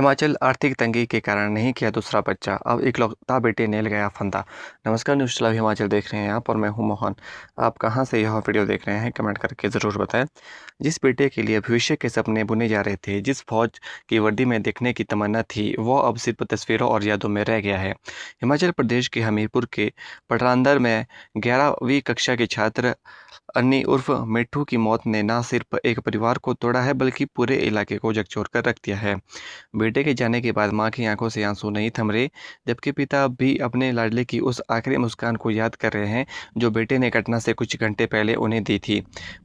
हिमाचल आर्थिक तंगी के कारण नहीं किया दूसरा बच्चा, अब इकलौता बेटे ने लगाया फंदा। नमस्कार, न्यूज़ लाइव हिमाचल देख रहे हैं आप और मैं हूं मोहन। आप कहां से यह वीडियो देख रहे हैं कमेंट करके ज़रूर बताएं। जिस बेटे के लिए भविष्य के सपने बुने जा रहे थे, जिस फौज की वर्दी में देखने की तमन्ना थी, वो अब सिर्फ तस्वीरों और यादों में रह गया है। हिमाचल प्रदेश के हमीरपुर के पटरांदर में 11वीं कक्षा के छात्र अन्नी उर्फ मिट्ठू की मौत ने न सिर्फ एक परिवार को तोड़ा है बल्कि पूरे इलाके को झकझोर कर रख दिया है। बेटे के जाने के बाद मां की आंखों से आंसू नहीं थम रहे, जबकि पिता भी अपने लाडले की उस आखिरी मुस्कान को याद कर रहे हैं जो बेटे ने घटना से कुछ घंटे पहले उन्हें दी थी।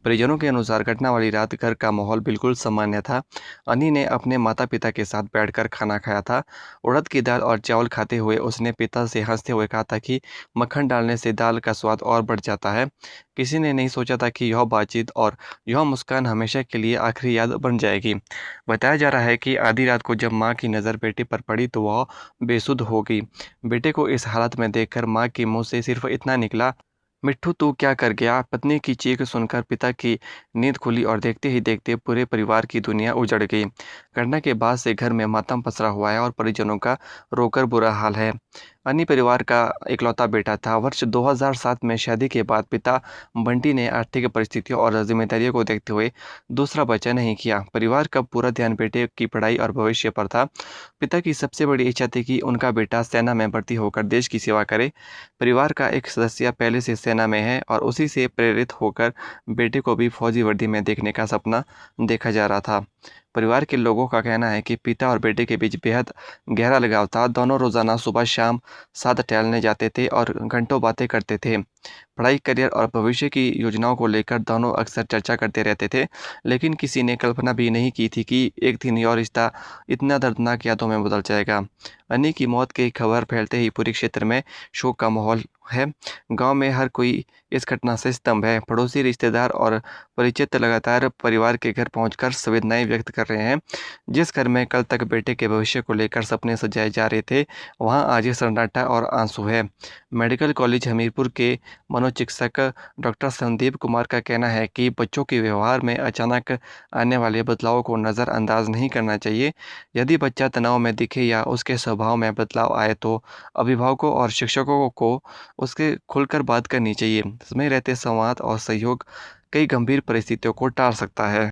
परिजनों के अनुसार घटना वाली रात घर का माहौल बिल्कुल सामान्य था। अन्नी ने अपने माता पिता के साथ बैठकर खाना खाया था। उड़द की दाल और चावल खाते हुए उसने पिता से हंसते हुए कहा था कि मक्खन डालने से दाल का स्वाद और बढ़ जाता है। किसी ने नहीं सोचा था कि यह बातचीत और यह मुस्कान हमेशा के लिए आखिरी याद बन जाएगी। बताया जा रहा है कि आधी रात को जब मां की नज़र बेटे पर पड़ी तो वह बेसुध हो गई। बेटे को इस हालत में देखकर मां के मुंह से सिर्फ इतना निकला, मिट्ठू तू क्या कर गया। पत्नी की चीख सुनकर पिता की नींद खुली और देखते ही देखते पूरे परिवार की दुनिया उजड़ गई। घटना के बाद से घर में मातम पसरा हुआ है और परिजनों का रोकर बुरा हाल है। अन्य परिवार का इकलौता बेटा था। वर्ष 2007 में शादी के बाद पिता बंटी ने आर्थिक परिस्थितियों और जिम्मेदारियों को देखते हुए दूसरा बच्चा नहीं किया। परिवार का पूरा ध्यान बेटे की पढ़ाई और भविष्य पर था। पिता की सबसे बड़ी इच्छा थी कि उनका बेटा सेना में भर्ती होकर देश की सेवा करे। परिवार का एक सदस्य पहले से सेना में है और उसी से प्रेरित होकर बेटे को भी फौजी वर्दी में देखने का सपना देखा जा रहा था। परिवार के लोगों का कहना है कि पिता और बेटे के बीच बेहद गहरा लगाव था। दोनों रोजाना सुबह शाम साथ टहलने जाते थे और घंटों बातें करते थे। पढ़ाई, करियर और भविष्य की योजनाओं को लेकर दोनों अक्सर चर्चा करते रहते थे, लेकिन किसी ने कल्पना भी नहीं की थी कि एक दिन यह रिश्ता इतना दर्दनाक यादों में बदल जाएगा। अन्नी की मौत की खबर फैलते ही पूरे क्षेत्र में शोक का माहौल है। गांव में हर कोई इस घटना से स्तंभ है। पड़ोसी, रिश्तेदार और परिचित लगातार परिवार के घर पहुंचकर संवेदनाएं व्यक्त कर रहे हैं। जिस घर में कल तक बेटे के भविष्य को लेकर सपने सजाए जा रहे थे, वहां आज सन्नाटा और आंसू है। मेडिकल कॉलेज हमीरपुर के मनोचिकित्सक डॉक्टर संदीप कुमार का कहना है कि बच्चों के व्यवहार में अचानक आने वाले बदलावों को नज़रअंदाज नहीं करना चाहिए। यदि बच्चा तनाव में दिखे या उसके स्वभाव में बदलाव आए तो अभिभावकों और शिक्षकों को उसके खुलकर बात करनी चाहिए। समय रहते संवाद और सहयोग कई गंभीर परिस्थितियों को टाल सकता है।